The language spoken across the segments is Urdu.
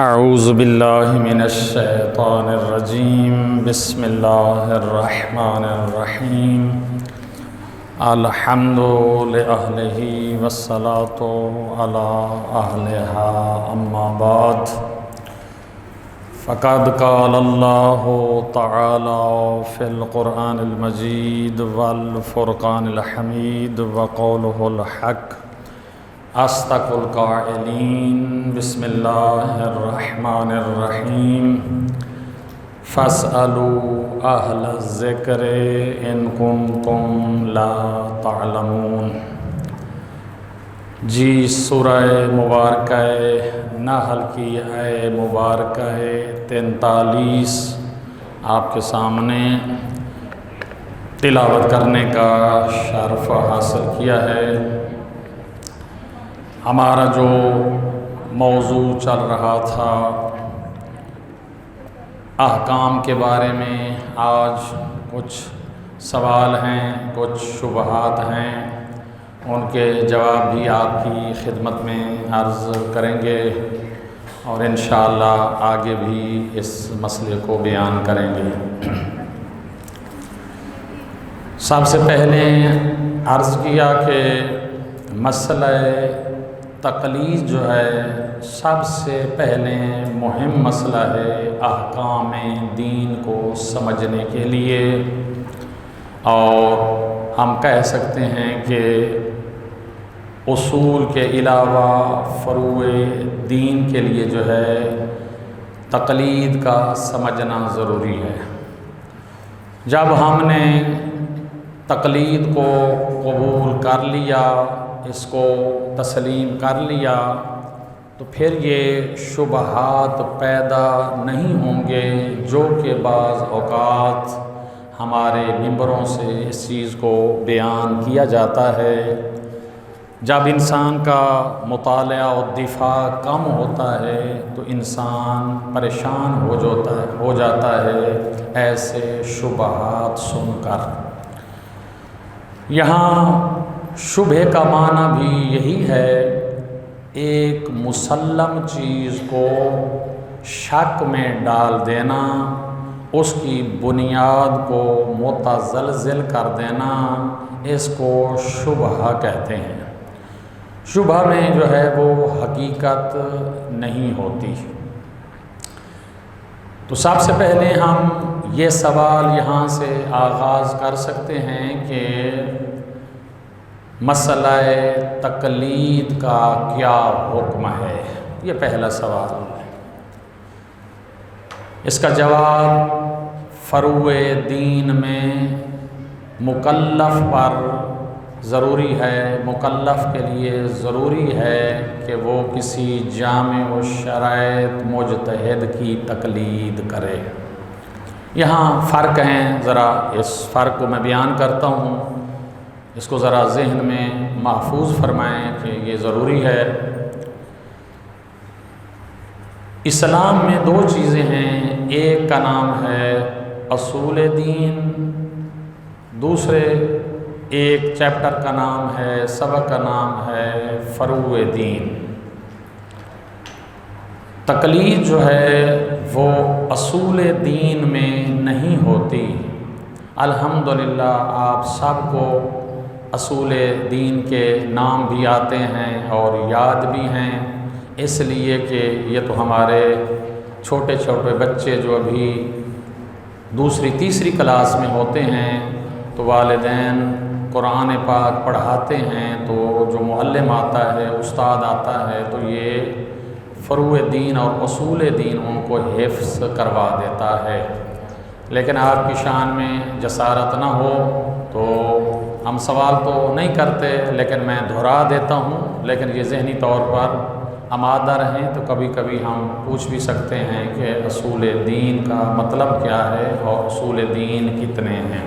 اعوذ باللہ من الشیطان الرجیم بسم اللہ الرحمن الرحیم الحمد لأہلہ والصلاة علی اہلہا اما بعد فقد قال اللہ تعالی فی القرآن المجید والفرقان الحمید وقولہ الحق اصدق القائلین بسم اللہ الرحمن الرحیم فاسألوا اہل الذکر ان کنتم لا تعلمون۔ جی سورہ مبارکہ نحل کی آیہ مبارکہ 43 آپ کے سامنے تلاوت کرنے کا شرف حاصل کیا ہے۔ ہمارا جو موضوع چل رہا تھا احکام کے بارے میں، آج کچھ سوال ہیں، کچھ شبہات ہیں، ان کے جواب بھی آپ کی خدمت میں عرض کریں گے اور انشاءاللہ آگے بھی اس مسئلے کو بیان کریں گے۔ سب سے پہلے عرض کیا کہ مسئلہ تقلید جو ہے سب سے پہلے مہم مسئلہ ہے احکام دین کو سمجھنے کے لیے، اور ہم کہہ سکتے ہیں کہ اصول کے علاوہ فروع دین کے لیے جو ہے تقلید کا سمجھنا ضروری ہے۔ جب ہم نے تقلید کو قبول کر لیا، اس کو تسلیم کر لیا، تو پھر یہ شبہات پیدا نہیں ہوں گے جو کہ بعض اوقات ہمارے ممبروں سے اس چیز کو بیان کیا جاتا ہے۔ جب انسان کا مطالعہ و دفاع کم ہوتا ہے تو انسان پریشان ہو جاتا ہے ایسے شبہات سن کر۔ یہاں شبہ کا معنی بھی یہی ہے، ایک مسلم چیز کو شک میں ڈال دینا، اس کی بنیاد کو متزلزل کر دینا، اس کو شبہ کہتے ہیں۔ شبہ میں جو ہے وہ حقیقت نہیں ہوتی۔ تو سب سے پہلے ہم یہ سوال یہاں سے آغاز کر سکتے ہیں کہ مسئلہ تقلید کا کیا حکم ہے؟ یہ پہلا سوال ہے۔ اس کا جواب فروع دین میں مکلف پر ضروری ہے، مکلف کے لیے ضروری ہے کہ وہ کسی جامع و شرائط مجتہد کی تقلید کرے۔ یہاں فرق ہیں، ذرا اس فرق کو میں بیان کرتا ہوں، اس کو ذرا ذہن میں محفوظ فرمائیں کہ یہ ضروری ہے۔ اسلام میں دو چیزیں ہیں، ایک کا نام ہے اصول دین، دوسرے ایک چیپٹر کا نام ہے، سبق کا نام ہے فروع دین۔ تقلید جو ہے وہ اصول دین میں نہیں ہوتی۔ الحمدللہ آپ سب کو اصول دین کے نام بھی آتے ہیں اور یاد بھی ہیں، اس لیے کہ یہ تو ہمارے چھوٹے چھوٹے بچے جو ابھی دوسری تیسری کلاس میں ہوتے ہیں تو والدین قرآن پاک پڑھاتے ہیں، تو جو معلم آتا ہے، استاد آتا ہے، تو یہ فروع دین اور اصول دین ان کو حفظ کروا دیتا ہے۔ لیکن آپ کی شان میں جسارت نہ ہو تو ہم سوال تو نہیں کرتے، لیکن میں دہرا دیتا ہوں، لیکن یہ ذہنی طور پر آمادہ رہیں تو کبھی کبھی ہم پوچھ بھی سکتے ہیں کہ اصول دین کا مطلب کیا ہے اور اصول دین کتنے ہیں۔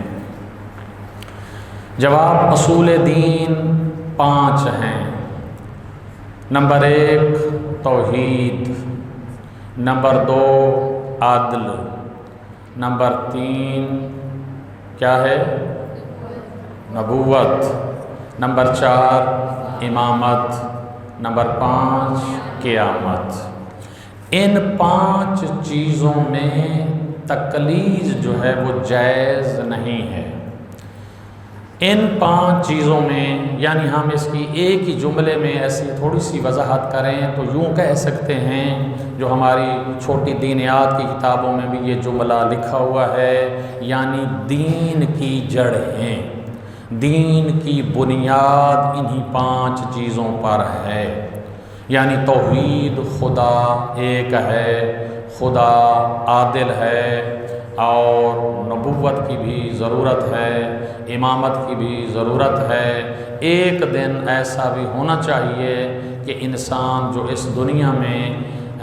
جواب اصول دین 5 ہیں۔ نمبر 1 توحید، نمبر 2 عدل، نمبر 3 کیا ہے؟ نبوت، نمبر 4 امامت، نمبر 5 قیامت۔ ان 5 چیزوں میں تقلید جو ہے وہ جائز نہیں ہے۔ ان 5 چیزوں میں، یعنی ہم اس کی ایک ہی جملے میں ایسی تھوڑی سی وضاحت کریں تو یوں کہہ سکتے ہیں، جو ہماری چھوٹی دینیات کی کتابوں میں بھی یہ جملہ لکھا ہوا ہے، یعنی دین کی جڑیں، دین کی بنیاد انہی 5 چیزوں پر ہے۔ یعنی توحید، خدا ایک ہے، خدا عادل ہے، اور نبوت کی بھی ضرورت ہے، امامت کی بھی ضرورت ہے۔ ایک دن ایسا بھی ہونا چاہیے کہ انسان جو اس دنیا میں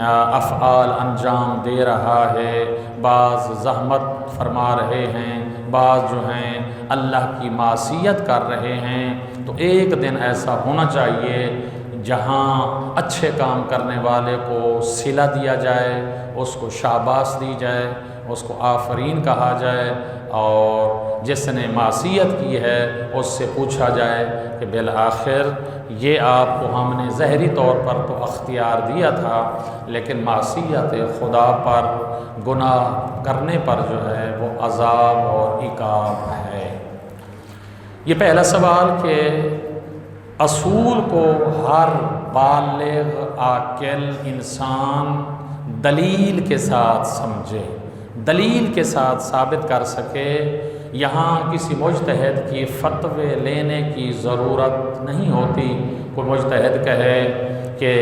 افعال انجام دے رہا ہے، بعض زحمت فرما رہے ہیں، بعض جو ہیں اللہ کی معصیت کر رہے ہیں، تو ایک دن ایسا ہونا چاہیے جہاں اچھے کام کرنے والے کو صلہ دیا جائے، اس کو شاباش دی جائے، اس کو آفرین کہا جائے، اور جس نے معصیت کی ہے اس سے پوچھا جائے کہ بالآخر یہ آپ کو ہم نے ظاہری طور پر تو اختیار دیا تھا، لیکن معصیت خدا پر، گناہ کرنے پر جو ہے وہ عذاب اور عقاب ہے۔ یہ پہلا سوال کہ اصول کو ہر بالغ عاقل انسان دلیل کے ساتھ سمجھے، دلیل کے ساتھ ثابت کر سکے۔ یہاں کسی مجتہد کی فتوے لینے کی ضرورت نہیں ہوتی۔ کوئی مجتہد کہے کہ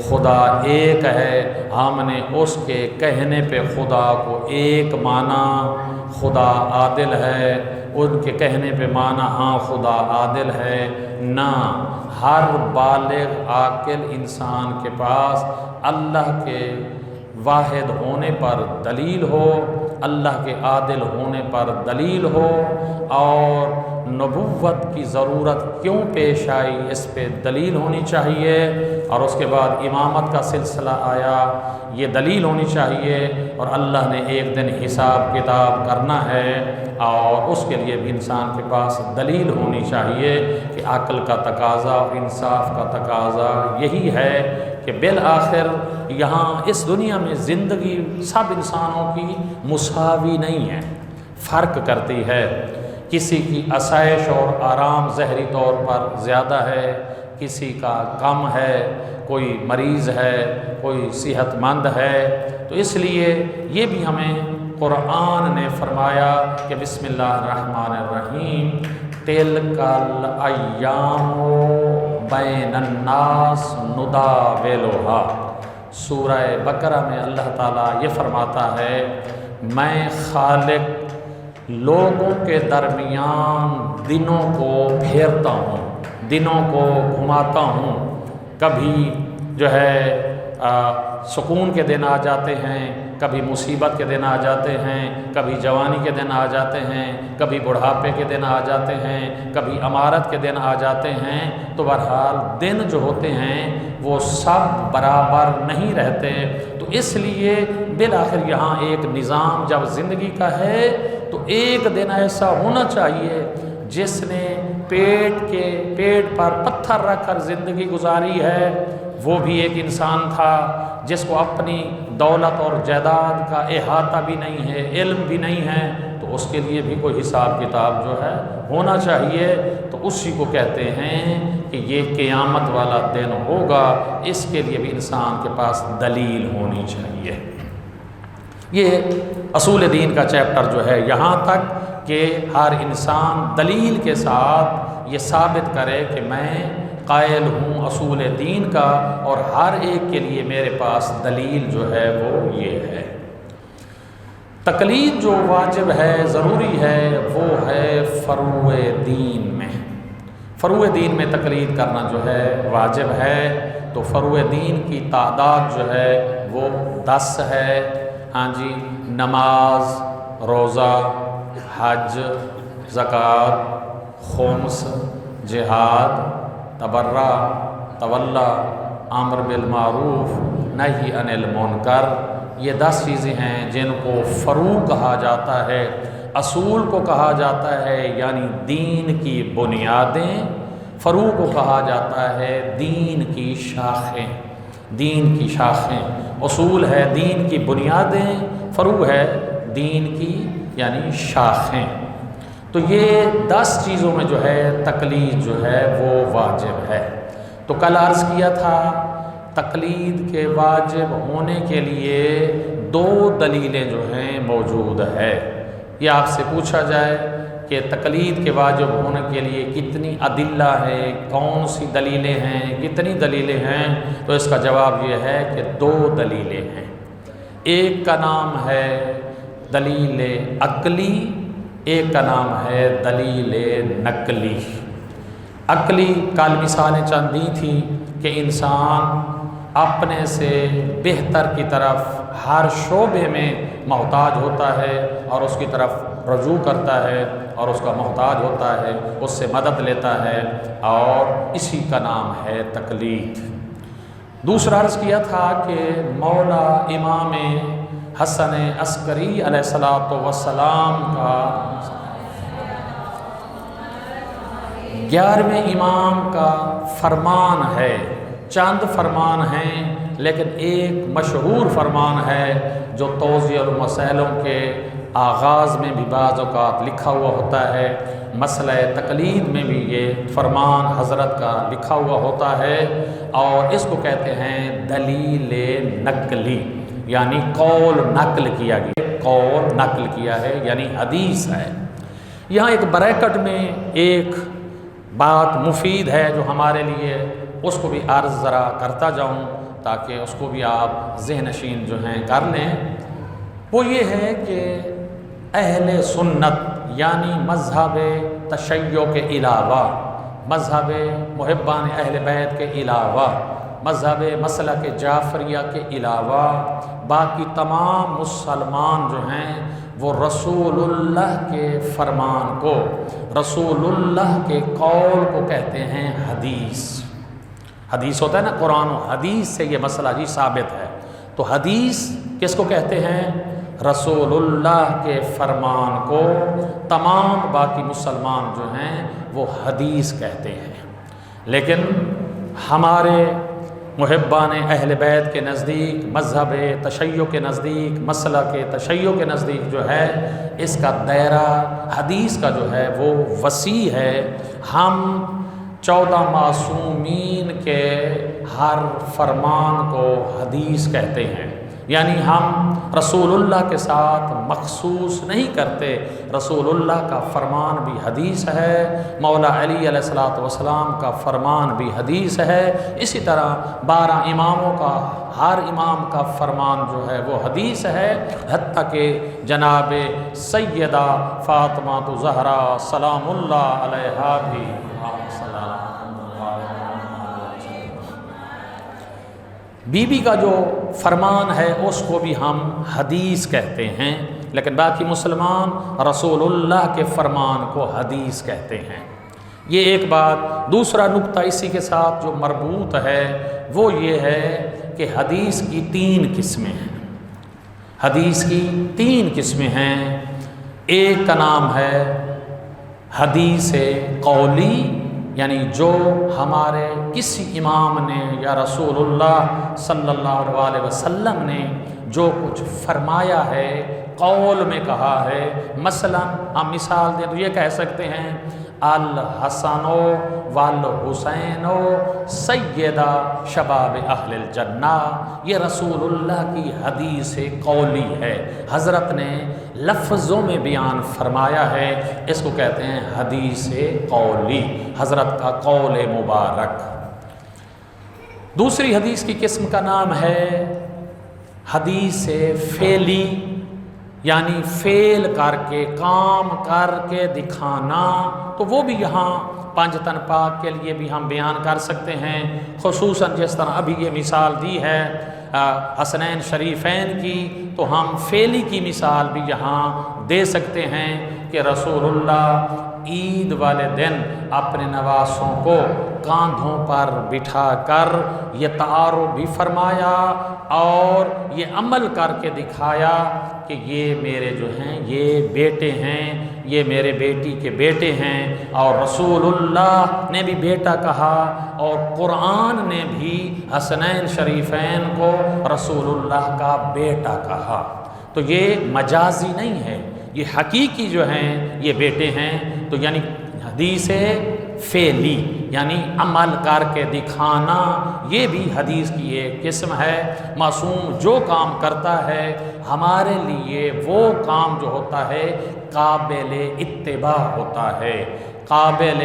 خدا ایک ہے، ہم نے اس کے کہنے پہ خدا کو ایک مانا، خدا عادل ہے، ان کے کہنے پہ مانا ہاں خدا عادل ہے، نہ، ہر بالغ عاقل انسان کے پاس اللہ کے واحد ہونے پر دلیل ہو، اللہ کے عادل ہونے پر دلیل ہو، اور نبوت کی ضرورت کیوں پیش آئی اس پہ دلیل ہونی چاہیے، اور اس کے بعد امامت کا سلسلہ آیا، یہ دلیل ہونی چاہیے، اور اللہ نے ایک دن حساب کتاب کرنا ہے، اور اس کے لیے بھی انسان کے پاس دلیل ہونی چاہیے کہ عقل کا تقاضا اور انصاف کا تقاضا یہی ہے کہ بالآخر یہاں اس دنیا میں زندگی سب انسانوں کی مساوی نہیں ہے، فرق کرتی ہے۔ کسی کی آسائش اور آرام ظاہری طور پر زیادہ ہے، کسی کا کم ہے، کوئی مریض ہے، کوئی صحت مند ہے۔ تو اس لیے یہ بھی ہمیں قرآن نے فرمایا کہ بسم اللہ الرحمن الرحیم، تِلْکَ الْأَیَّامُ بَیْنَ النَّاسِ نُدَاوِلُهَا۔ سورہ بقرہ میں اللہ تعالیٰ یہ فرماتا ہے، میں خالق لوگوں کے درمیان دنوں کو پھیرتا ہوں، دنوں کو گھماتا ہوں۔ کبھی جو ہے سکون کے دن آ جاتے ہیں، کبھی مصیبت کے دن آ جاتے ہیں، کبھی جوانی کے دن آ جاتے ہیں، کبھی بڑھاپے کے دن آ جاتے ہیں، کبھی امارت کے دن آ جاتے ہیں۔ تو بہرحال دن جو ہوتے ہیں وہ سب برابر نہیں رہتے، تو اس لیے بالآخر یہاں ایک نظام جب زندگی کا ہے تو ایک دن ایسا ہونا چاہیے جس نے پیٹ پر پتھر رکھ کر زندگی گزاری ہے، وہ بھی ایک انسان تھا جس کو اپنی دولت اور جائیداد کا احاطہ بھی نہیں ہے، علم بھی نہیں ہے، تو اس کے لیے بھی کوئی حساب کتاب جو ہے ہونا چاہیے۔ تو اسی کو کہتے ہیں کہ یہ قیامت والا دن ہوگا، اس کے لیے بھی انسان کے پاس دلیل ہونی چاہیے۔ یہ اصول دین کا چیپٹر جو ہے یہاں تک کہ ہر انسان دلیل کے ساتھ یہ ثابت کرے کہ میں قائل ہوں اصول دین کا، اور ہر ایک کے لیے میرے پاس دلیل جو ہے وہ یہ ہے۔ تقلید جو واجب ہے، ضروری ہے، وہ ہے فروع دین میں۔ فروع دین میں تقلید کرنا جو ہے واجب ہے۔ تو فروع دین کی تعداد جو ہے وہ 10 ہے۔ ہاں جی، نماز، روزہ، حج، زکوٰۃ، خمس، جہاد، تبرع، تولا، امر بالمعروف، نہی عن المنکر، یہ 10 چیزیں ہیں جن کو فروع کہا جاتا ہے، اصول کو کہا جاتا ہے، یعنی دین کی بنیادیں۔ فروع کو کہا جاتا ہے دین کی شاخیں۔ دین کی شاخیں، اصول ہے دین کی بنیادیں، فروع ہے دین کی یعنی شاخیں۔ تو یہ 10 چیزوں میں جو ہے تقلید جو ہے وہ واجب ہے۔ تو کل عرض کیا تھا تقلید کے واجب ہونے کے لیے 2 دلیلیں جو ہیں موجود ہے۔ یہ آپ سے پوچھا جائے کہ تقلید کے واجب ہونے کے لیے کتنی ادلہ ہے، کون سی دلیلیں ہیں، کتنی دلیلیں ہیں، تو اس کا جواب یہ ہے کہ 2 دلیلیں ہیں۔ ایک کا نام ہے دلیل عقلی، ایک کا نام ہے دلیل نقلی۔ عقلی کل مثالیں چند دی تھی کہ انسان اپنے سے بہتر کی طرف ہر شعبے میں محتاج ہوتا ہے اور اس کی طرف رجوع کرتا ہے اور اس کا محتاج ہوتا ہے، اس سے مدد لیتا ہے، اور اسی کا نام ہے تقلید۔ دوسرا عرض کیا تھا کہ مولا امام حسن عسکری علیہ السلام کا 11ویں امام کا فرمان ہے، چند فرمان ہیں لیکن ایک مشہور فرمان ہے جو توضیح المسائلوں کے آغاز میں بھی بعض اوقات لکھا ہوا ہوتا ہے، مسئلہ تقلید میں بھی یہ فرمان حضرت کا لکھا ہوا ہوتا ہے، اور اس کو کہتے ہیں دلیل نقلی، یعنی قول نقل کیا گیا، قول نقل کیا ہے یعنی حدیث ہے۔ یہاں ایک بریکٹ میں ایک بات مفید ہے جو ہمارے لیے، اس کو بھی عرض ذرا کرتا جاؤں تاکہ اس کو بھی آپ ذہن نشین جو ہیں کر لیں۔ وہ یہ ہے کہ اہل سنت یعنی مذہب تشیع کے علاوہ، مذہب محبان اہل بیت کے علاوہ، مذہب مسلک جعفریہ کے علاوہ باقی تمام مسلمان جو ہیں وہ رسول اللہ کے فرمان کو، رسول اللہ کے قول کو کہتے ہیں حدیث۔ حدیث ہوتا ہے نا، قرآن و حدیث سے یہ مسئلہ جی ثابت ہے، تو حدیث کس کو کہتے ہیں؟ رسول اللہ کے فرمان کو تمام باقی مسلمان جو ہیں وہ حدیث کہتے ہیں۔ لیکن ہمارے محبان اہل بیت کے نزدیک، مذہب تشیع کے نزدیک، مسلک تشیع کے نزدیک جو ہے اس کا دائرہ حدیث کا جو ہے وہ وسیع ہے۔ ہم 14 معصومین کے ہر فرمان کو حدیث کہتے ہیں، یعنی ہم رسول اللہ کے ساتھ مخصوص نہیں کرتے، رسول اللہ کا فرمان بھی حدیث ہے، مولا علی علیہ السلام کا فرمان بھی حدیث ہے، اسی طرح 12 اماموں کا ہر امام کا فرمان جو ہے وہ حدیث ہے، حتیٰ کہ جناب سیدہ فاطمہ زہرا سلام اللہ علیہا بھی بی بی کا جو فرمان ہے اس کو بھی ہم حدیث کہتے ہیں، لیکن باقی مسلمان رسول اللہ کے فرمان کو حدیث کہتے ہیں۔ یہ ایک بات۔ دوسرا نقطہ اسی کے ساتھ جو مربوط ہے وہ یہ ہے کہ حدیث کی 3 قسمیں ہیں۔ حدیث کی 3 قسمیں ہیں۔ ایک کا نام ہے حدیث قولی، یعنی جو ہمارے کسی امام نے یا رسول اللہ صلی اللہ علیہ وسلم نے جو کچھ فرمایا ہے، قول میں کہا ہے۔ مثلا ہم مثال دیں تو یہ کہہ سکتے ہیں الحسن والحسین سیدہ شباب اہل الجنہ، یہ رسول اللہ کی حدیث قولی ہے، حضرت نے لفظوں میں بیان فرمایا ہے، اس کو کہتے ہیں حدیث قولی، حضرت کا قول مبارک۔ دوسری حدیث کی قسم کا نام ہے حدیث فعلی، یعنی فعل کر کے، کام کر کے دکھانا، تو وہ بھی یہاں پنج تن پاک کے لیے بھی ہم بیان کر سکتے ہیں، خصوصاً جس طرح ابھی یہ مثال دی ہے حسنین شریفین کی، تو ہم فعلی کی مثال بھی یہاں دے سکتے ہیں کہ رسول اللہ عید والے دن اپنے نواسوں کو کاندھوں پر بٹھا کر یہ تعارف بھی فرمایا اور یہ عمل کر کے دکھایا کہ یہ میرے جو ہیں یہ بیٹے ہیں، یہ میرے بیٹی کے بیٹے ہیں، اور رسول اللہ نے بھی بیٹا کہا، اور قرآن نے بھی حسنین شریفین کو رسول اللہ کا بیٹا کہا۔ تو یہ مجازی نہیں ہے، یہ حقیقی جو ہیں یہ بیٹے ہیں۔ تو یعنی حدیث فعلی یعنی عمل کر کے دکھانا، یہ بھی حدیث کی ایک قسم ہے۔ معصوم جو کام کرتا ہے ہمارے لیے وہ کام جو ہوتا ہے قابل اتباع ہوتا ہے، قابل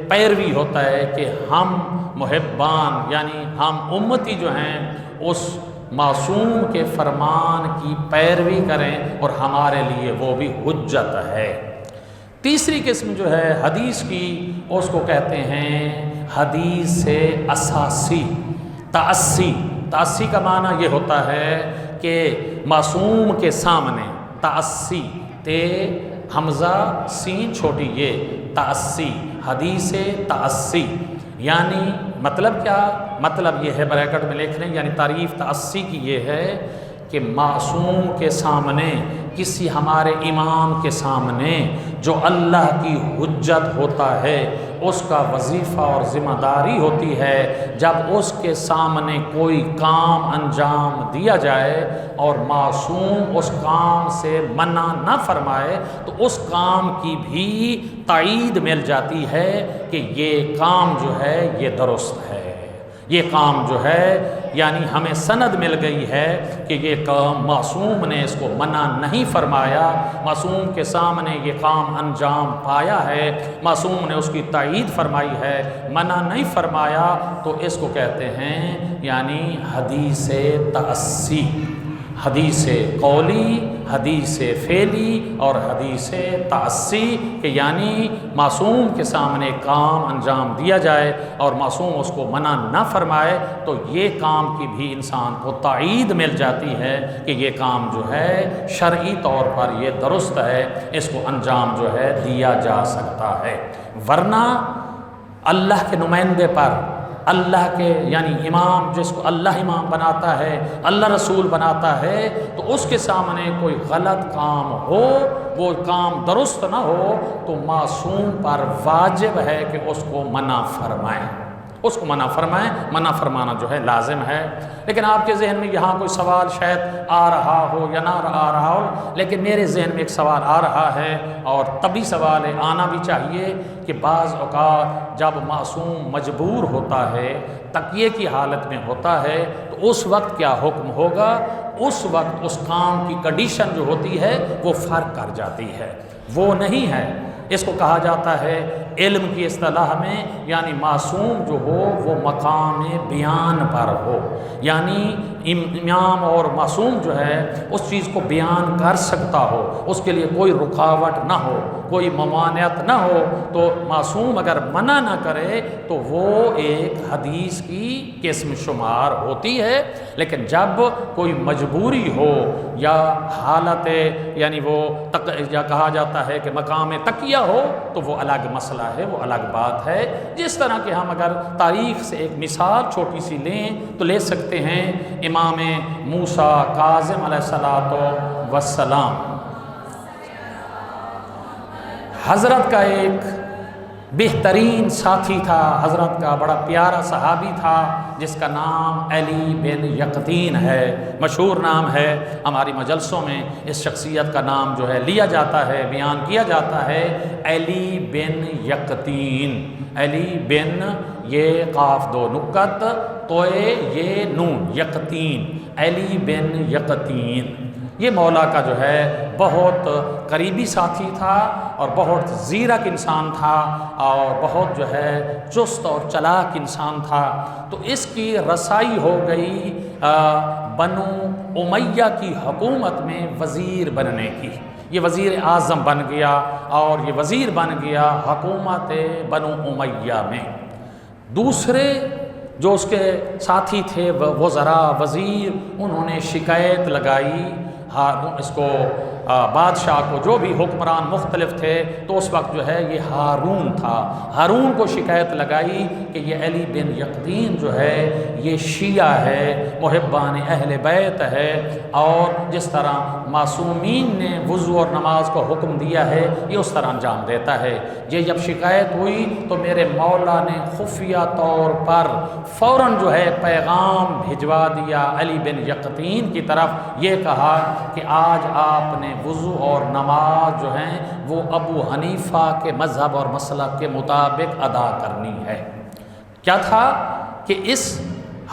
پیروی ہوتا ہے کہ ہم محبان یعنی ہم امتی جو ہیں اس معصوم کے فرمان کی پیروی کریں، اور ہمارے لیے وہ بھی حجت ہے۔ تیسری قسم جو ہے حدیث کی اس کو کہتے ہیں حدیث اساسی، تأسی۔ تأسی کا معنی یہ ہوتا ہے کہ معصوم کے سامنے، تأسی تے حمزہ سین چھوٹی یہ تأسی، حدیث تأسی یعنی مطلب کیا؟ مطلب یہ ہے بریکٹ میں لکھ لیں، یعنی تعریف تأسی کی یہ ہے کہ معصوم کے سامنے، کسی ہمارے امام کے سامنے جو اللہ کی حجت ہوتا ہے، اس کا وظیفہ اور ذمہ داری ہوتی ہے جب اس کے سامنے کوئی کام انجام دیا جائے اور معصوم اس کام سے منع نہ فرمائے تو اس کام کی بھی تائید مل جاتی ہے کہ یہ کام جو ہے یہ درست ہے، یہ کام جو ہے یعنی ہمیں سند مل گئی ہے کہ یہ کام معصوم نے اس کو منع نہیں فرمایا، معصوم کے سامنے یہ کام انجام پایا ہے، معصوم نے اس کی تائید فرمائی ہے، منع نہیں فرمایا، تو اس کو کہتے ہیں یعنی حدیث تأسی، حدیث قولی، حدیث فعلی اور حدیث تأسی، کہ یعنی معصوم کے سامنے کام انجام دیا جائے اور معصوم اس کو منع نہ فرمائے تو یہ کام کی بھی انسان کو تائید مل جاتی ہے کہ یہ کام جو ہے شرعی طور پر یہ درست ہے، اس کو انجام جو ہے دیا جا سکتا ہے۔ ورنہ اللہ کے نمائندے پر، اللہ کے یعنی امام جس کو اللہ امام بناتا ہے، اللہ رسول بناتا ہے، تو اس کے سامنے کوئی غلط کام ہو، وہ کام درست نہ ہو تو معصوم پر واجب ہے کہ اس کو منع فرمائیں، اس کو منع فرمائیں، منع فرمانا جو ہے لازم ہے۔ لیکن آپ کے ذہن میں یہاں کوئی سوال شاید آ رہا ہو یا نہ آ رہا ہو، لیکن میرے ذہن میں ایک سوال آ رہا ہے اور طبی سوال ہے، آنا بھی چاہیے، کہ بعض اوقات جب معصوم مجبور ہوتا ہے، تکیے کی حالت میں ہوتا ہے، تو اس وقت کیا حکم ہوگا؟ اس وقت اس کام کی کنڈیشن جو ہوتی ہے وہ فرق کر جاتی ہے، وہ نہیں ہے۔ اس کو کہا جاتا ہے علم کی اصطلاح میں یعنی معصوم جو ہو وہ مقام بیان پر ہو، یعنی امام اور معصوم جو ہے اس چیز کو بیان کر سکتا ہو، اس کے لیے کوئی رکاوٹ نہ ہو، کوئی ممانعت نہ ہو، تو معصوم اگر منع نہ کرے تو وہ ایک حدیث کی قسم شمار ہوتی ہے۔ لیکن جب کوئی مجبوری ہو یا حالت یعنی وہ یا کہا جاتا ہے کہ مقام تقیہ ہو تو وہ الگ مسئلہ ہے، وہ الگ بات ہے۔ جس طرح کہ ہم اگر تاریخ سے ایک مثال چھوٹی سی لیں تو لے سکتے ہیں امام موسیٰ کاظم علیہ السلام، حضرت کا ایک بہترین ساتھی تھا، حضرت کا بڑا پیارا صحابی تھا جس کا نام علی بن یقطین ہے، مشہور نام ہے، ہماری مجلسوں میں اس شخصیت کا نام جو ہے لیا جاتا ہے، بیان کیا جاتا ہے، علی بن یقطین، علی بن یہ قاف دو نکت توئے یہ نون، یقطین، علی بن یقطین، یہ مولا کا جو ہے بہت قریبی ساتھی تھا اور بہت زیرک انسان تھا اور بہت جو ہے چست اور چلاک انسان تھا۔ تو اس کی رسائی ہو گئی بنو امیہ کی حکومت میں وزیر بننے کی، یہ وزیر اعظم بن گیا اور یہ وزیر بن گیا حکومت بنو امیہ میں۔ دوسرے جو اس کے ساتھی تھے وزراء، وزیر، انہوں نے شکایت لگائی اس کو بادشاہ کو جو بھی حکمران مختلف تھے تو اس وقت جو ہے یہ ہارون تھا، ہارون کو شکایت لگائی کہ یہ علی بن یقطین جو ہے یہ شیعہ ہے، محبان اہل بیت ہے، اور جس طرح معصومین نے وضو اور نماز کو حکم دیا ہے یہ اس طرح انجام دیتا ہے۔ یہ جب شکایت ہوئی تو میرے مولا نے خفیہ طور پر فوراً جو ہے پیغام بھجوا دیا علی بن یقطین کی طرف، یہ کہا کہ آج آپ نے وضو اور نماز جو ہیں وہ ابو حنیفہ کے مذہب اور مسلک کے مطابق ادا کرنی ہے۔ کیا تھا کہ اس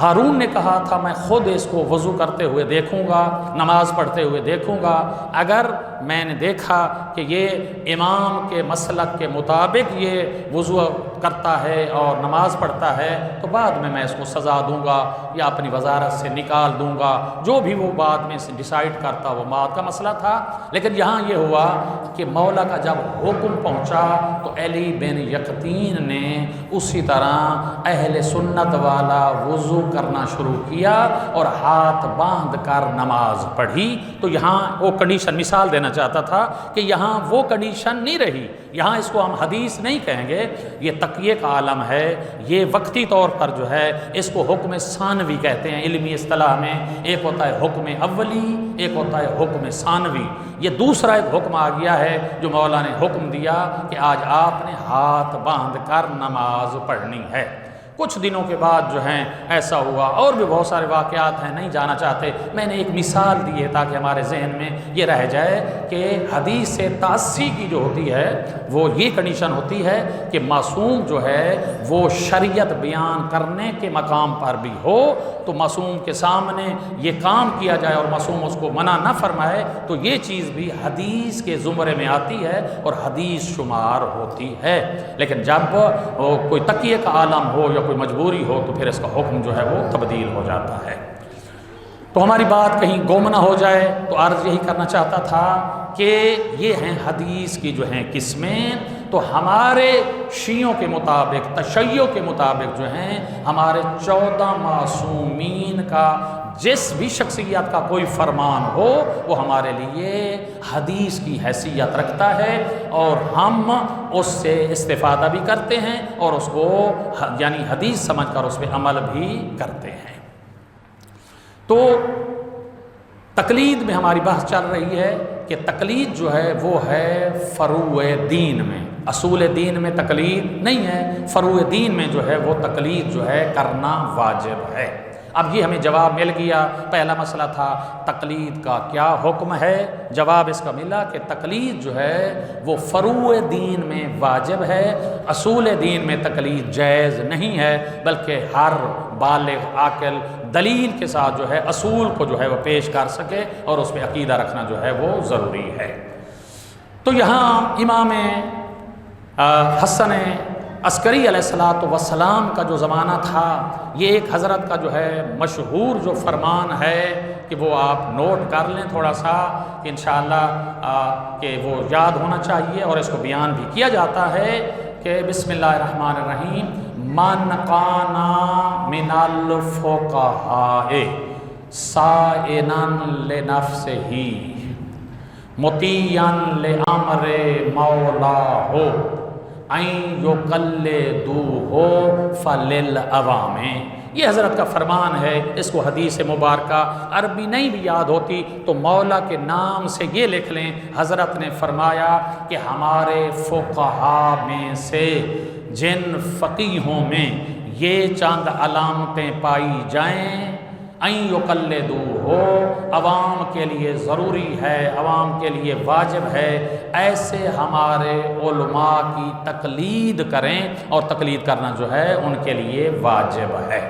ہارون نے کہا تھا میں خود اس کو وضو کرتے ہوئے دیکھوں گا، نماز پڑھتے ہوئے دیکھوں گا، اگر میں نے دیکھا کہ یہ امام کے مسلک کے مطابق یہ وضو کرتا ہے اور نماز پڑھتا ہے تو بعد میں اس کو سزا دوں گا یا اپنی وزارت سے نکال دوں گا، جو بھی وہ بعد میں ڈیسائیڈ کرتا وہ بات کا مسئلہ تھا۔ لیکن یہاں یہ ہوا کہ مولا کا جب حکم پہنچا تو علی بن یقطین نے اسی طرح اہل سنت والا وضو کرنا شروع کیا اور ہاتھ باندھ کر نماز پڑھی۔ تو یہاں وہ کنڈیشن مثال دینا چاہتا تھا کہ یہاں وہ کنڈیشن نہیں رہی، یہاں اس کو ہم حدیث نہیں کہیں گے، یہ تقیے کا عالم ہے، یہ وقتی طور پر جو ہے اس کو حکم ثانوی کہتے ہیں علمی اصطلاح میں، ایک ہوتا ہے حکم اولی، ایک ہوتا ہے حکم ثانوی۔ یہ دوسرا ایک حکم آ گیا ہے جو مولا نے حکم دیا کہ آج آپ نے ہاتھ باندھ کر نماز پڑھنی ہے۔ کچھ دنوں کے بعد جو ہیں ایسا ہوا، اور بھی بہت سارے واقعات ہیں، نہیں جانا چاہتے، میں نے ایک مثال دی ہے تاکہ ہمارے ذہن میں یہ رہ جائے کہ حدیث سے تاسی کی جو ہوتی ہے وہ یہ کنڈیشن ہوتی ہے کہ معصوم جو ہے وہ شریعت بیان کرنے کے مقام پر بھی ہو تو معصوم کے سامنے یہ کام کیا جائے اور معصوم اس کو منع نہ فرمائے، تو یہ چیز بھی حدیث کے زمرے میں آتی ہے اور حدیث شمار ہوتی ہے۔ لیکن جب کوئی تقیے کا عالم ہو یا کوئی مجبوری ہو تو پھر اس کا حکم جو ہے وہ تبدیل ہو جاتا ہے۔ تو ہماری بات کہیں گم نہ ہو جائے تو عرض یہی کرنا چاہتا تھا کہ یہ ہیں حدیث کی جو ہیں قسمیں، تو ہمارے شیعوں کے مطابق، تشیع کے مطابق جو ہیں ہمارے 14 معصومین کا جس بھی شخصیت کا کوئی فرمان ہو وہ ہمارے لیے حدیث کی حیثیت رکھتا ہے اور ہم اس سے استفادہ بھی کرتے ہیں اور اس کو یعنی حدیث سمجھ کر اس پہ عمل بھی کرتے ہیں۔ تو تقلید میں ہماری بحث چل رہی ہے کہ تقلید جو ہے وہ ہے فروع دین میں، اصول دین میں تقلید نہیں ہے، فروع دین میں جو ہے وہ تقلید جو ہے کرنا واجب ہے۔ اب یہ ہمیں جواب مل گیا، پہلا مسئلہ تھا تقلید کا کیا حکم ہے، جواب اس کا ملا کہ تقلید جو ہے وہ فروع دین میں واجب ہے، اصول دین میں تقلید جائز نہیں ہے، بلکہ ہر بالغ عاقل دلیل کے ساتھ جو ہے اصول کو جو ہے وہ پیش کر سکے اور اس پہ عقیدہ رکھنا جو ہے وہ ضروری ہے۔ تو یہاں امام حسن عسکری علیہ السلام کا جو زمانہ تھا، یہ ایک حضرت کا جو ہے مشہور جو فرمان ہے کہ وہ آپ نوٹ کر لیں تھوڑا سا کہ انشاءاللہ کہ وہ یاد ہونا چاہیے اور اس کو بیان بھی کیا جاتا ہے کہ بسم اللہ الرحمن الرحیم، من کانا من الفقہاء سائنا لنفسہ مطیعا لامر مولاہ این یقلدوہ فللعوام۔ یہ حضرت کا فرمان ہے، اس کو حدیث مبارکہ عربی نہیں بھی یاد ہوتی تو مولا کے نام سے یہ لکھ لیں، حضرت نے فرمایا کہ ہمارے فقہاء میں سے جن فقیہوں میں یہ چند علامتیں پائی جائیں، این یقلدوہ، عوام کے لیے ضروری ہے، عوام کے لیے واجب ہے، ایسے ہمارے علماء کی تقلید کریں اور تقلید کرنا جو ہے ان کے لیے واجب ہے۔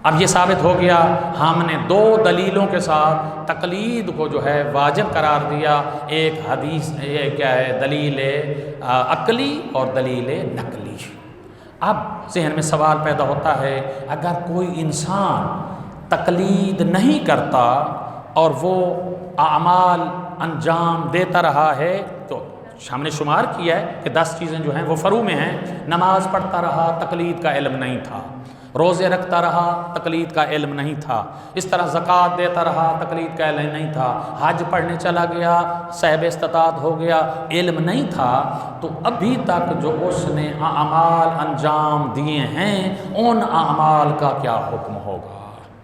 اب یہ ثابت ہو گیا، ہم نے 2 دلیلوں کے ساتھ تقلید کو جو ہے واجب قرار دیا، ایک حدیث یہ کیا ہے، دلیل عقلی اور دلیل نقلی۔ اب ذہن میں سوال پیدا ہوتا ہے، اگر کوئی انسان تقلید نہیں کرتا اور وہ اعمال انجام دیتا رہا ہے تو ہم نے شمار کیا ہے کہ 10 چیزیں جو ہیں وہ فروع میں ہیں، نماز پڑھتا رہا، تقلید کا علم نہیں تھا، روزے رکھتا رہا، تقلید کا علم نہیں تھا، اس طرح زکوٰۃ دیتا رہا، تقلید کا علم نہیں تھا، حج پڑھنے چلا گیا، صاحب استطاعت ہو گیا، علم نہیں تھا، تو ابھی تک جو اس نے اعمال انجام دیے ہیں ان اعمال کا کیا حکم ہوگا؟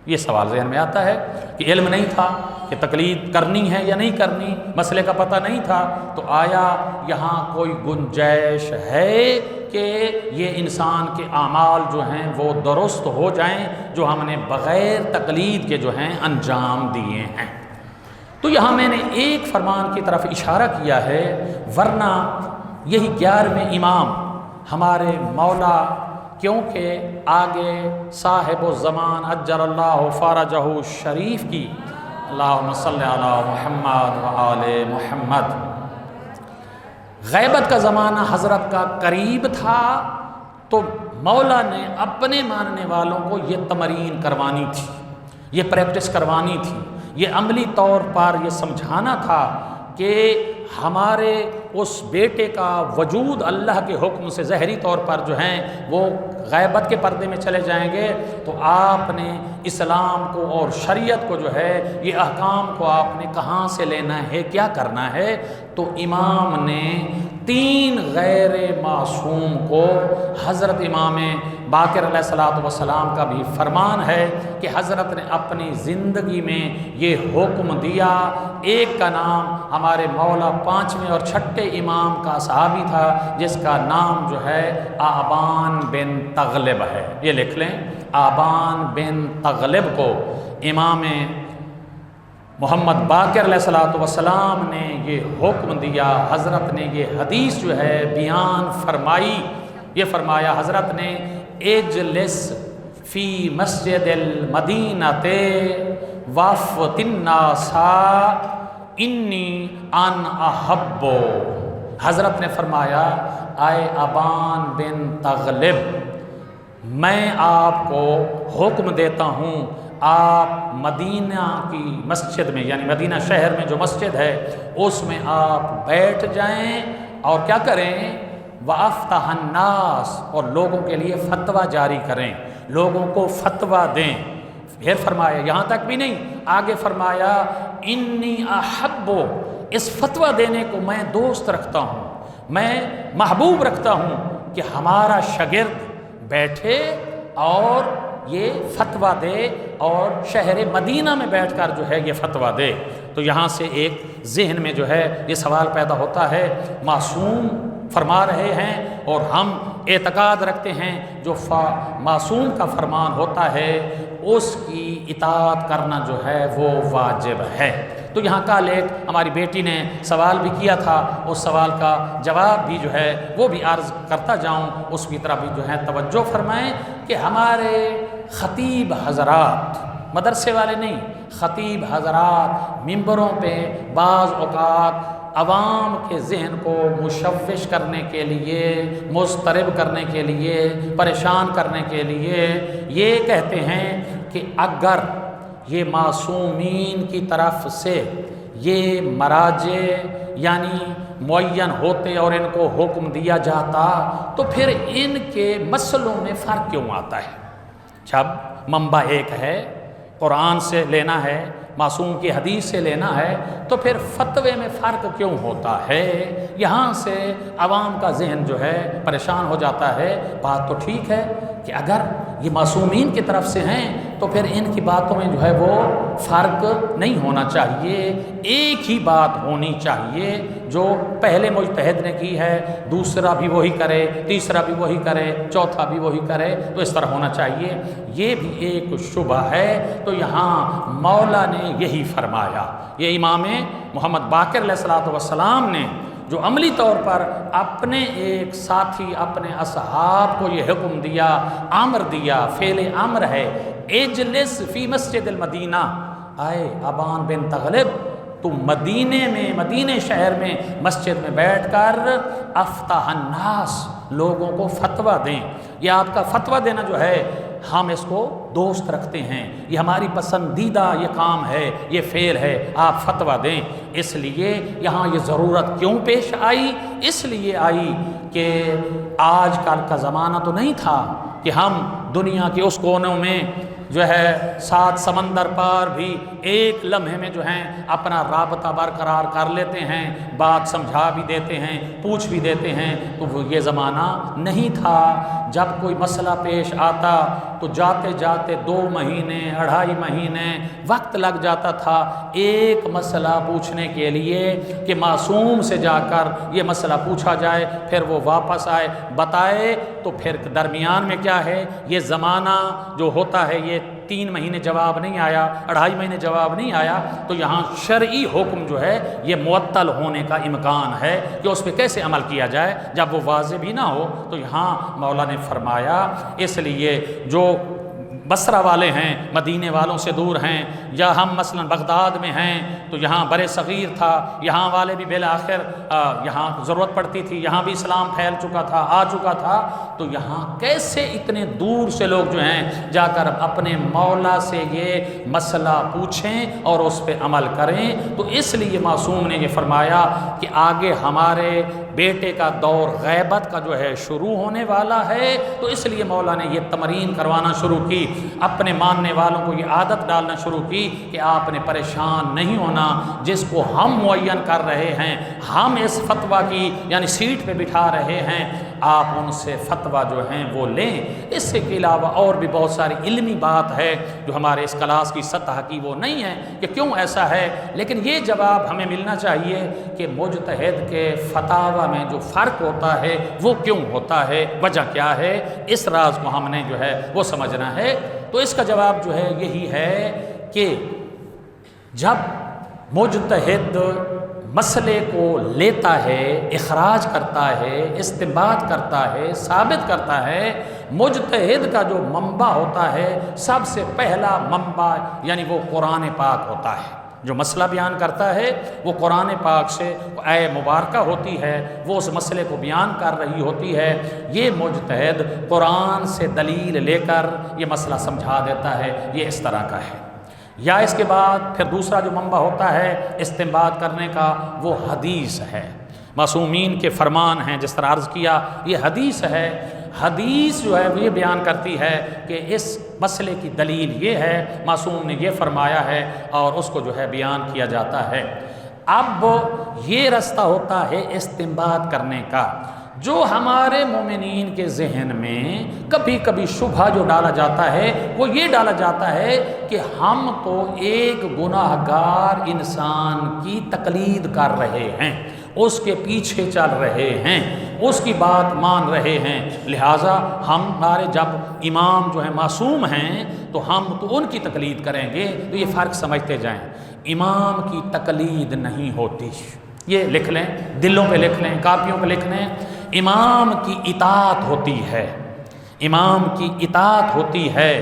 یہ سوال ذہن میں آتا ہے کہ علم نہیں تھا کہ تقلید کرنی ہے یا نہیں کرنی، مسئلے کا پتہ نہیں تھا، تو آیا یہاں کوئی گنجائش ہے کہ یہ انسان کے اعمال جو ہیں وہ درست ہو جائیں جو ہم نے بغیر تقلید کے جو ہیں انجام دیے ہیں؟ تو یہاں میں نے ایک فرمان کی طرف اشارہ کیا ہے، ورنہ یہی 11ویں امام ہمارے مولا، کیونکہ آگے صاحب الزمان اجر اللہ فرجہ شریف کی اللہم صلی علی محمد و آل محمد، غیبت کا زمانہ حضرت کا قریب تھا، تو مولا نے اپنے ماننے والوں کو یہ تمرین کروانی تھی، یہ پریکٹس کروانی تھی، یہ عملی طور پر یہ سمجھانا تھا کہ ہمارے اس بیٹے کا وجود اللہ کے حکم سے ظاہری طور پر جو ہیں وہ غیبت کے پردے میں چلے جائیں گے، تو آپ نے اسلام کو اور شریعت کو جو ہے یہ احکام کو آپ نے کہاں سے لینا ہے، کیا کرنا ہے؟ تو امام نے 3 غیر معصوم کو، حضرت امام باقر علیہ الصلوۃ والسلام کا بھی فرمان ہے کہ حضرت نے اپنی زندگی میں یہ حکم دیا، ایک کا نام ہمارے مولا 5ویں اور 6ٹھے امام کا صحابی تھا جس کا نام جو ہے آبان بن تغلب ہے، یہ لکھ لیں، آبان بن تغلب کو امام محمد باقر علیہ الصلوۃ والسلام نے یہ حکم دیا، حضرت نے یہ حدیث جو ہے بیان فرمائی، یہ فرمایا حضرت نے اجلس فی مسجد المدینہ وافت الناس انی ان احبو، حضرت نے فرمایا اے ابان بن تغلب، میں آپ کو حکم دیتا ہوں آپ مدینہ کی مسجد میں، یعنی مدینہ شہر میں جو مسجد ہے اس میں آپ بیٹھ جائیں اور کیا کریں؟ وَأَفْتَحَ النَّاسِ، اور لوگوں کے لیے فتویٰ جاری کریں، لوگوں کو فتویٰ دیں۔ پھر فرمایا یہاں تک بھی نہیں، آگے فرمایا انی احبو، اس فتویٰ دینے کو میں دوست رکھتا ہوں، میں محبوب رکھتا ہوں کہ ہمارا شاگرد بیٹھے اور یہ فتویٰ دے اور شہر مدینہ میں بیٹھ کر جو ہے یہ فتویٰ دے۔ تو یہاں سے ایک ذہن میں جو ہے یہ سوال پیدا ہوتا ہے، معصوم فرما رہے ہیں اور ہم اعتقاد رکھتے ہیں جو معصوم کا فرمان ہوتا ہے اس کی اطاعت کرنا جو ہے وہ واجب ہے۔ تو یہاں کل ایک ہماری بیٹی نے سوال بھی کیا تھا، اس سوال کا جواب بھی جو ہے وہ بھی عرض کرتا جاؤں، اس کی طرف بھی جو ہے توجہ فرمائیں کہ ہمارے خطیب حضرات، مدرسے والے نہیں، خطیب حضرات ممبروں پہ بعض اوقات عوام کے ذہن کو مشوش کرنے کے لیے، مضطرب کرنے کے لیے، پریشان کرنے کے لیے یہ کہتے ہیں کہ اگر یہ معصومین کی طرف سے یہ مراجع یعنی معین ہوتے اور ان کو حکم دیا جاتا تو پھر ان کے مسئلوں میں فرق کیوں آتا ہے؟ جب منبع ایک ہے، قرآن سے لینا ہے، معصوم کی حدیث سے لینا ہے، تو پھر فتوے میں فرق کیوں ہوتا ہے؟ یہاں سے عوام کا ذہن جو ہے پریشان ہو جاتا ہے۔ بات تو ٹھیک ہے کہ اگر یہ معصومین کی طرف سے ہیں تو پھر ان کی باتوں میں جو ہے وہ فرق نہیں ہونا چاہیے، ایک ہی بات ہونی چاہیے، جو پہلے مجتہد نے کی ہے دوسرا بھی وہی کرے، تیسرا بھی وہی کرے، چوتھا بھی وہی کرے، تو اس طرح ہونا چاہیے۔ یہ بھی ایک شبہ ہے، تو یہاں مولا نے یہی فرمایا، یہ امام محمد باقر علیہ الصلوۃ والسلام نے جو عملی طور پر اپنے ایک ساتھی، اپنے اصحاب کو یہ حکم دیا، امر دیا، فعل امر ہے، اجلس فی مسجد المدینہ، آئے ابان بن تغلب تو مدینے میں، مدینے شہر میں مسجد میں بیٹھ کر افتح الناس، لوگوں کو فتویٰ دیں۔ یہ آپ کا فتویٰ دینا جو ہے ہم اس کو دوست رکھتے ہیں، یہ ہماری پسندیدہ یہ کام ہے، یہ فعل ہے، آپ فتویٰ دیں۔ اس لیے یہاں یہ ضرورت کیوں پیش آئی؟ اس لیے آئی کہ آج کل کا زمانہ تو نہیں تھا کہ ہم دنیا کے اس کونوں میں جو ہے 7 سمندر پار بھی ایک لمحے میں جو ہیں اپنا رابطہ برقرار کر لیتے ہیں، بات سمجھا بھی دیتے ہیں، پوچھ بھی دیتے ہیں۔ تو وہ یہ زمانہ نہیں تھا۔ جب کوئی مسئلہ پیش آتا تو جاتے جاتے 2 مہینے 2.5 مہینے وقت لگ جاتا تھا ایک مسئلہ پوچھنے کے لیے کہ معصوم سے جا کر یہ مسئلہ پوچھا جائے، پھر وہ واپس آئے بتائے۔ تو پھر درمیان میں کیا ہے، یہ زمانہ جو ہوتا ہے یہ 3 مہینے جواب نہیں آیا، 2.5 مہینے جواب نہیں آیا، تو یہاں شرعی حکم جو ہے یہ معطل ہونے کا امکان ہے کہ اس پہ کیسے عمل کیا جائے جب وہ واضح بھی نہ ہو۔ تو یہاں مولا نے فرمایا اس لیے جو بصرہ والے ہیں، مدینے والوں سے دور ہیں، یا ہم مثلا بغداد میں ہیں تو یہاں بر صغیر تھا، یہاں والے بھی بالآخر یہاں ضرورت پڑتی تھی، یہاں بھی اسلام پھیل چکا تھا، آ چکا تھا، تو یہاں کیسے اتنے دور سے لوگ جو ہیں جا کر اپنے مولا سے یہ مسئلہ پوچھیں اور اس پہ عمل کریں۔ تو اس لیے معصوم نے یہ فرمایا کہ آگے ہمارے بیٹے کا دور غیبت کا جو ہے شروع ہونے والا ہے، تو اس لیے مولا نے یہ تمرین کروانا شروع کی، اپنے ماننے والوں کو یہ عادت ڈالنا شروع کی کہ آپ نے پریشان نہیں ہونا، جس کو ہم معین کر رہے ہیں، ہم اس فتویٰ کی یعنی سیٹ پہ بٹھا رہے ہیں، آپ ان سے فتویٰ جو ہیں وہ لیں۔ اس سے کے علاوہ اور بھی بہت ساری علمی بات ہے جو ہمارے اس کلاس کی سطح کی وہ نہیں ہے کہ کیوں ایسا ہے، لیکن یہ جواب ہمیں ملنا چاہیے کہ مجتہد کے فتاویٰ میں جو فرق ہوتا ہے وہ کیوں ہوتا ہے، وجہ کیا ہے، اس راز کو ہم نے جو ہے وہ سمجھنا ہے۔ تو اس کا جواب جو ہے یہی ہے کہ جب مجتہد مسئلے کو لیتا ہے، اخراج کرتا ہے، استنباط کرتا ہے، ثابت کرتا ہے، مجتہد کا جو منبع ہوتا ہے سب سے پہلا منبع یعنی وہ قرآن پاک ہوتا ہے۔ جو مسئلہ بیان کرتا ہے وہ قرآن پاک سے آیہ مبارکہ ہوتی ہے، وہ اس مسئلے کو بیان کر رہی ہوتی ہے۔ یہ مجتہد قرآن سے دلیل لے کر یہ مسئلہ سمجھا دیتا ہے، یہ اس طرح کا ہے۔ یا اس کے بعد پھر دوسرا جو منبع ہوتا ہے استنباط کرنے کا وہ حدیث ہے، معصومین کے فرمان ہیں، جس طرح عرض کیا یہ حدیث ہے۔ حدیث جو ہے وہ یہ بیان کرتی ہے کہ اس مسئلے کی دلیل یہ ہے، معصوم نے یہ فرمایا ہے، اور اس کو جو ہے بیان کیا جاتا ہے۔ اب یہ رستہ ہوتا ہے استنباط کرنے کا، جو ہمارے مومنین کے ذہن میں کبھی کبھی شبہ جو ڈالا جاتا ہے وہ یہ ڈالا جاتا ہے کہ ہم تو ایک گناہ گار انسان کی تقلید کر رہے ہیں، اس کے پیچھے چل رہے ہیں، اس کی بات مان رہے ہیں، لہٰذا ہمارے جب امام جو ہیں معصوم ہیں تو ہم تو ان کی تقلید کریں گے۔ تو یہ فرق سمجھتے جائیں، امام کی تقلید نہیں ہوتی، یہ لکھ لیں، دلوں پہ لکھ لیں، کاپیوں پہ لکھ لیں، امام کی اطاعت ہوتی ہے، امام کی اطاعت ہوتی ہے،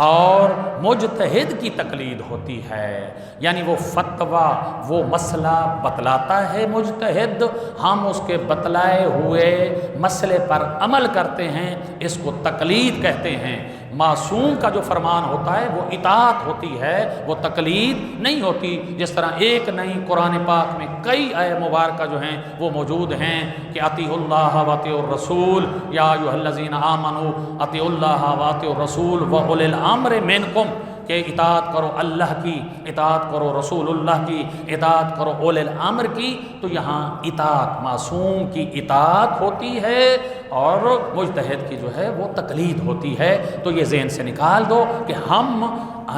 اور مجتہد کی تقلید ہوتی ہے، یعنی وہ فتویٰ وہ مسئلہ بتلاتا ہے مجتہد، ہم اس کے بتلائے ہوئے مسئلے پر عمل کرتے ہیں، اس کو تقلید کہتے ہیں۔ معصوم کا جو فرمان ہوتا ہے وہ اطاعت ہوتی ہے، وہ تقلید نہیں ہوتی۔ جس طرح ایک نہیں، قرآن پاک میں کئی آیے مبارکہ جو ہیں وہ موجود ہیں کہ اطیعوا اللہ واطیعوا الرسول یا ایھا الذین آمنوا اطیعوا اللہ واطیعوا الرسول واولی الامر منکم، کہ اطاعت کرو اللہ کی، اطاعت کرو رسول اللہ کی، اطاعت کرو اولی الامر کی۔ تو یہاں اطاعت معصوم کی اطاعت ہوتی ہے اور مجتہد کی جو ہے وہ تقلید ہوتی ہے۔ تو یہ ذہن سے نکال دو کہ ہم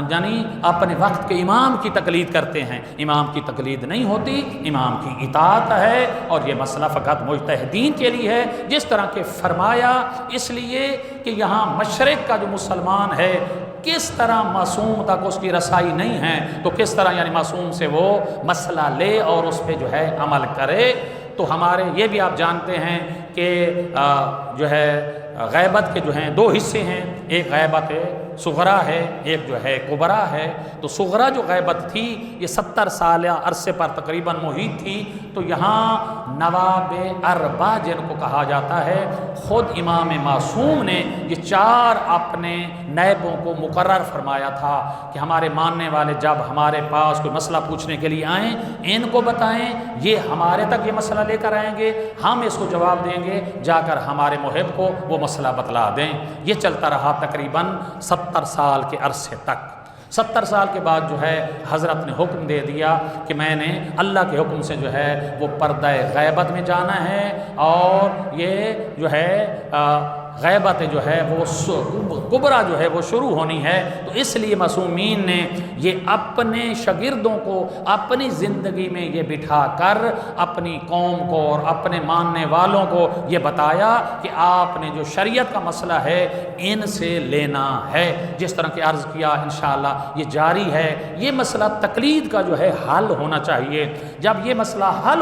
یعنی اپنے وقت کے امام کی تقلید کرتے ہیں، امام کی تقلید نہیں ہوتی، امام کی اطاعت ہے، اور یہ مسئلہ فقط مجتہدین کے لیے ہے۔ جس طرح کہ فرمایا اس لیے کہ یہاں مشرق کا جو مسلمان ہے کس طرح معصوم تک اس کی رسائی نہیں ہے، تو کس طرح یعنی معصوم سے وہ مسئلہ لے اور اس پہ جو ہے عمل کرے۔ تو ہمارے یہ بھی آپ جانتے ہیں کہ جو ہے غیبت کے جو ہیں 2 حصے ہیں، ایک غیبت صغرا ہے، ایک جو ہے کبرا ہے۔ تو صغرا جو غیبت تھی یہ 70 سالہ عرصے پر تقریباً محیط تھی۔ تو یہاں نواب اربع جن کو کہا جاتا ہے، خود امام معصوم نے یہ 4 اپنے نائبوں کو مقرر فرمایا تھا کہ ہمارے ماننے والے جب ہمارے پاس کوئی مسئلہ پوچھنے کے لیے آئیں، ان کو بتائیں، یہ ہمارے تک یہ مسئلہ لے کر آئیں گے، ہم اس کو جواب دیں گے، جا کر ہمارے محب کو وہ مسئلہ بتلا دیں۔ یہ چلتا رہا تقریباً 70 سال کے عرصے تک۔ 70 سال کے بعد جو ہے حضرت نے حکم دے دیا کہ میں نے اللہ کے حکم سے جو ہے وہ پردہ غیبت میں جانا ہے، اور یہ جو ہے غیبت جو ہے وہ کبرا جو ہے وہ شروع ہونی ہے۔ تو اس لیے معصومین نے یہ اپنے شاگردوں کو اپنی زندگی میں یہ بٹھا کر اپنی قوم کو اور اپنے ماننے والوں کو یہ بتایا کہ آپ نے جو شریعت کا مسئلہ ہے ان سے لینا ہے۔ جس طرح کہ عرض کیا انشاءاللہ یہ جاری ہے، یہ مسئلہ تقلید کا جو ہے حل ہونا چاہیے۔ جب یہ مسئلہ حل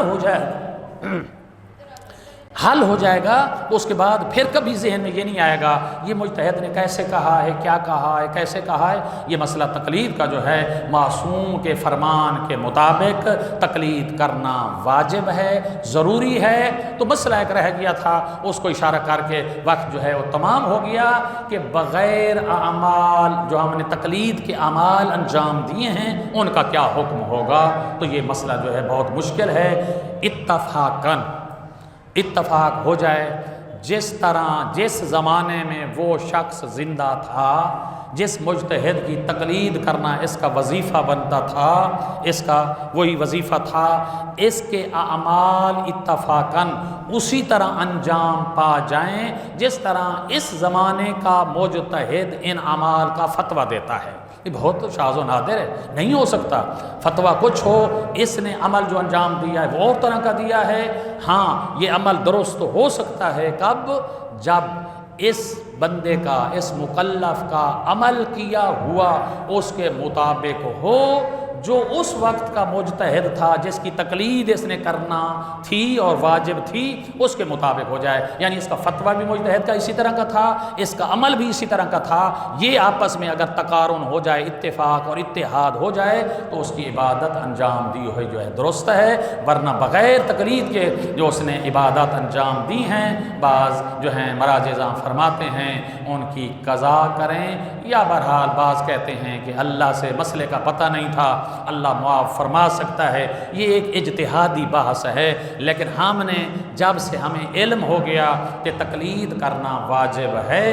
ہو جائے گا تو اس کے بعد پھر کبھی ذہن میں یہ نہیں آئے گا یہ مجتہد نے کیسے کہا ہے، کیا کہا ہے، کیسے کہا ہے۔ یہ مسئلہ تقلید کا جو ہے معصوم کے فرمان کے مطابق تقلید کرنا واجب ہے، ضروری ہے۔ تو مسئلہ ایک رہ گیا تھا، اس کو اشارہ کر کے وقت جو ہے وہ تمام ہو گیا کہ بغیر اعمال جو ہم نے تقلید کے اعمال انجام دیے ہیں ان کا کیا حکم ہوگا۔ تو یہ مسئلہ جو ہے بہت مشکل ہے۔ اتفاق ہو جائے جس طرح جس زمانے میں وہ شخص زندہ تھا، جس مجتہد کی تقلید کرنا اس کا وظیفہ بنتا تھا، اس کا وہی وظیفہ تھا، اس کے اعمال اتفاقاً اسی طرح انجام پا جائیں جس طرح اس زمانے کا مجتہد ان اعمال کا فتویٰ دیتا ہے۔ یہ بہت شاذ و نادر ہے، نہیں ہو سکتا۔ فتویٰ کچھ ہو، اس نے عمل جو انجام دیا ہے وہ اور طرح کا دیا ہے۔ ہاں یہ عمل درست ہو سکتا ہے کب؟ جب اس بندے کا، اس مکلف کا عمل کیا ہوا اس کے مطابق ہو جو اس وقت کا مجتہد تھا، جس کی تقلید اس نے کرنا تھی اور واجب تھی، اس کے مطابق ہو جائے۔ یعنی اس کا فتویٰ بھی مجتہد کا اسی طرح کا تھا، اس کا عمل بھی اسی طرح کا تھا۔ یہ آپس میں اگر تقارن ہو جائے، اتفاق اور اتحاد ہو جائے تو اس کی عبادت انجام دی ہوئی جو ہے درست ہے، ورنہ بغیر تقلید کے جو اس نے عبادت انجام دی ہیں، بعض جو ہیں مراجع فرماتے ہیں ان کی قضا کریں، یا بہرحال بعض کہتے ہیں کہ اللہ سے مسئلے کا پتہ نہیں تھا، اللہ معاف فرما سکتا ہے۔ یہ ایک اجتہادی بحث ہے، لیکن ہم نے جب سے ہمیں علم ہو گیا کہ تقلید کرنا واجب ہے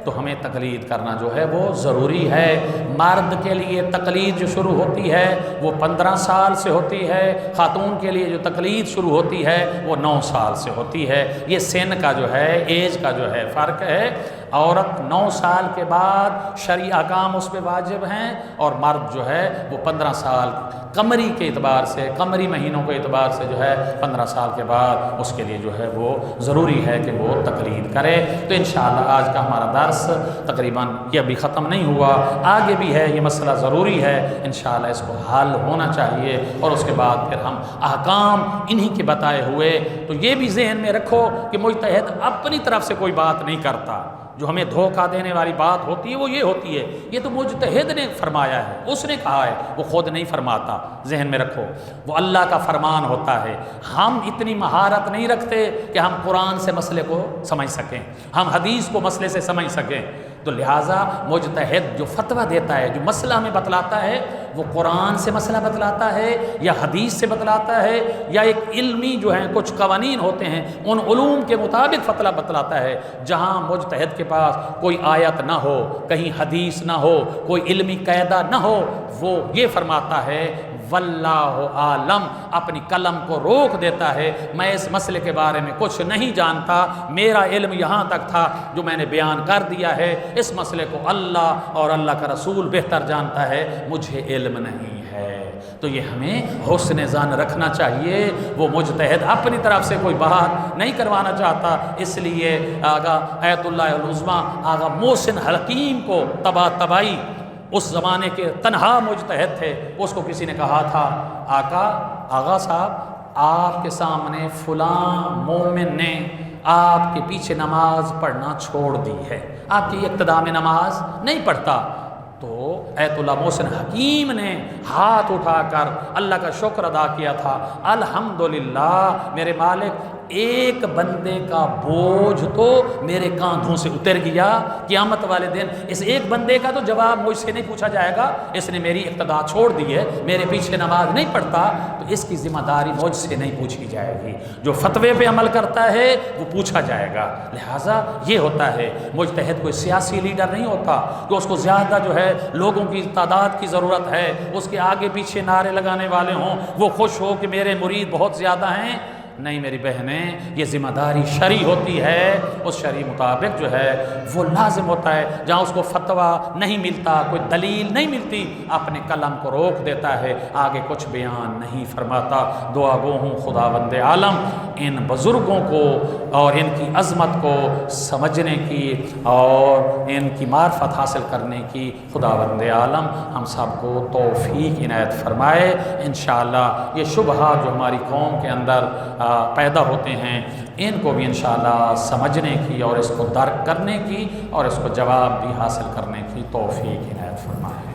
تو ہمیں تقلید کرنا جو ہے وہ ضروری ہے۔ مرد کے لیے تقلید جو شروع ہوتی ہے وہ 15 سال سے ہوتی ہے، خاتون کے لیے جو تقلید شروع ہوتی ہے وہ 9 سال سے ہوتی ہے۔ یہ سن کا جو ہے، ایج کا جو ہے فرق ہے۔ عورت 9 سال کے بعد شرعی احکام اس پہ واجب ہیں، اور مرد جو ہے وہ 15 سال قمری کے اعتبار سے، قمری مہینوں کے اعتبار سے جو ہے 15 سال کے بعد اس کے لیے جو ہے وہ ضروری ہے کہ وہ تقلید کرے۔ تو انشاءاللہ آج کا ہمارا درس تقریباً یہ ابھی ختم نہیں ہوا، آگے بھی ہے، یہ مسئلہ ضروری ہے، انشاءاللہ اس کو حل ہونا چاہیے، اور اس کے بعد پھر ہم احکام انہی کے بتائے ہوئے۔ تو یہ بھی ذہن میں رکھو کہ مجتہد اپنی طرف سے کوئی بات نہیں کرتا، جو ہمیں دھوکہ دینے والی بات ہوتی ہے وہ یہ ہوتی ہے یہ تو مجتہد نے فرمایا ہے، اس نے کہا ہے، وہ خود نہیں فرماتا، ذہن میں رکھو، وہ اللہ کا فرمان ہوتا ہے۔ ہم اتنی مہارت نہیں رکھتے کہ ہم قرآن سے مسئلے کو سمجھ سکیں، ہم حدیث کو مسئلے سے سمجھ سکیں، تو لہٰذا مجتہد جو فتویٰ دیتا ہے، جو مسئلہ ہمیں بتلاتا ہے، وہ قرآن سے مسئلہ بتلاتا ہے یا حدیث سے بتلاتا ہے، یا ایک علمی جو ہیں کچھ قوانین ہوتے ہیں ان علوم کے مطابق فتویٰ بتلاتا ہے۔ جہاں مجتہد کے پاس کوئی آیت نہ ہو، کہیں حدیث نہ ہو، کوئی علمی قاعدہ نہ ہو، وہ یہ فرماتا ہے واللہ عالم، اپنی قلم کو روک دیتا ہے، میں اس مسئلے کے بارے میں کچھ نہیں جانتا، میرا علم یہاں تک تھا جو میں نے بیان کر دیا ہے، اس مسئلے کو اللہ اور اللہ کا رسول بہتر جانتا ہے، مجھے علم نہیں ہے۔ تو یہ ہمیں حسن ظن رکھنا چاہیے۔ وہ مجتہد اپنی طرف سے کوئی بات نہیں کروانا چاہتا، اس لیے آغا ایت اللہ العظمیٰ آغا محسن حکیم کو تباہی، اس زمانے کے تنہا مجتہد تھے، اس کو کسی نے کہا تھا آقا صاحب آپ کے سامنے فلاں مومن نے آپ کے پیچھے نماز پڑھنا چھوڑ دی ہے، آپ کی اقتداء میں نماز نہیں پڑھتا، تو ایت اللہ محسن حکیم نے ہاتھ اٹھا کر اللہ کا شکر ادا کیا تھا، الحمدللہ میرے مالک ایک بندے کا بوجھ تو میرے کاندھوں سے اتر گیا، قیامت والے دن اس ایک بندے کا تو جواب مجھ سے نہیں پوچھا جائے گا، اس نے میری اقتداء چھوڑ دی ہے، میرے پیچھے نماز نہیں پڑھتا، تو اس کی ذمہ داری مجھ سے نہیں پوچھی جائے گی، جو فتوے پہ عمل کرتا ہے وہ پوچھا جائے گا۔ لہٰذا یہ ہوتا ہے، مجتہد کوئی سیاسی لیڈر نہیں ہوتا کہ اس کو زیادہ جو ہے لوگوں کی تعداد کی ضرورت ہے، اس کے آگے پیچھے نعرے لگانے والے ہوں، وہ خوش ہو کہ میرے مرید بہت زیادہ ہیں۔ نہیں میری بہنیں، یہ ذمہ داری شرعی ہوتی ہے، اس شرعی مطابق جو ہے وہ لازم ہوتا ہے، جہاں اس کو فتویٰ نہیں ملتا، کوئی دلیل نہیں ملتی، اپنے قلم کو روک دیتا ہے، آگے کچھ بیان نہیں فرماتا۔ دعا گو ہوں خداوند عالم ان بزرگوں کو اور ان کی عظمت کو سمجھنے کی اور ان کی معرفت حاصل کرنے کی خداوند عالم ہم سب کو توفیق عنایت فرمائے۔ انشاءاللہ یہ شبہات جو ہماری قوم کے اندر پیدا ہوتے ہیں، ان کو بھی انشاءاللہ سمجھنے کی اور اس کو درک کرنے کی اور اس کو جواب بھی حاصل کرنے کی توفیق عنایت فرمائے۔